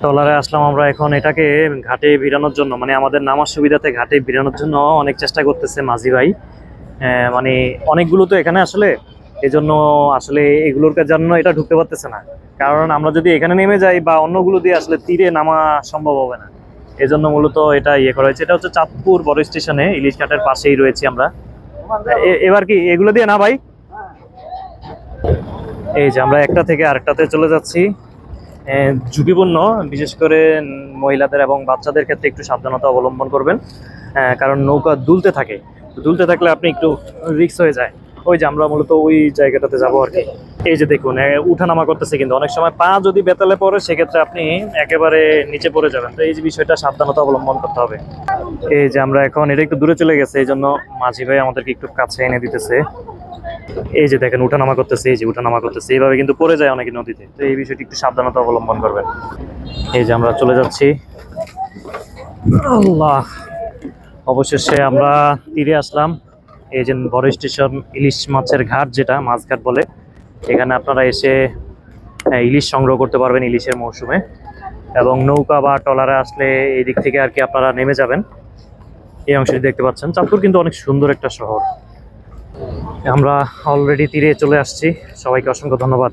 ট্রলারে আসলাম আমরা এখন এটাকে ঘাটে ভিড়ানোর জন্য, মানে আমাদের নামার সুবিধাতে ঘাটে ভিড়ানোর জন্য অনেক চেষ্টা করতেছে মাঝি ভাই। মানে অনেকগুলো তো এখানে আসলে, এই জন্য আসলে এগুলোর জন্য এটা ঢুকতে পারতেছে না। কারণ আমরা যদি এখানে নেমে যাই বা অন্যগুলো দিয়ে আসলে তীরে নামা সম্ভব হবে না। এই জন্য মূলত এটা ইয়ে করা হয়েছে। এটা হচ্ছে চাঁদপুর বড় স্টেশনে, ইলিশ ঘাটের পাশেই রয়েছি আমরা। এবার কি এগুলো দিয়ে না ভাই? এই যে আমরা একটা থেকে আরেকটাতে চলে যাচ্ছি। ঝুঁকিপূর্ণ, বিশেষ করে মহিলাদের এবং বাচ্চাদের ক্ষেত্রে একটু সাবধানতা অবলম্বন করবেন। কারণ নৌকা দুলতে থাকে, দুলতে থাকলে আপনি একটু রিস্ক হয়ে যায়। ওই যে আমরা মূলত ওই জায়গাটাতে যাবো আর কি। এই যে দেখুন, উঠানামা করতেছে, কিন্তু অনেক সময় পা যদি বেতালে পড়ে সেক্ষেত্রে আপনি একেবারে নিচে পড়ে যাবেন। তো এই যে বিষয়টা সাবধানতা অবলম্বন করতে হবে। এই যে আমরা এখন, এটা একটু দূরে চলে গেছে, এই জন্য মাঝি ভাই আমাদেরকে একটু কাছে এনে দিতেছে। এই যে দেখেন উঠানামা করতেছে, এই যে উঠানামা করতেছে, এইভাবে কিন্তু পড়ে যায় অনেকে নদীতে। তো এই বিষয়টি একটু সাবধানতা অবলম্বন করবেন। এই যে আমরা চলে যাচ্ছি। আল্লাহ, অবশেষে আমরা তীরে আসলাম। এই যে বড় স্টেশন, ইলিশ মাছের ঘাট, যেটা মাছঘাট বলে। এখানে আপনারা এসে ইলিশ সংগ্রহ করতে পারবেন ইলিশের মৌসুমে। এবং নৌকা বা ট্রলারে আসলে এই দিক থেকে আর কি আপনারা নেমে যাবেন। এই অংশটি দেখতে পাচ্ছেন। চাঁদপুর কিন্তু অনেক সুন্দর একটা শহর। আমরা অলরেডি তীরে চলে আসছি। সবাইকে অসংখ্য ধন্যবাদ।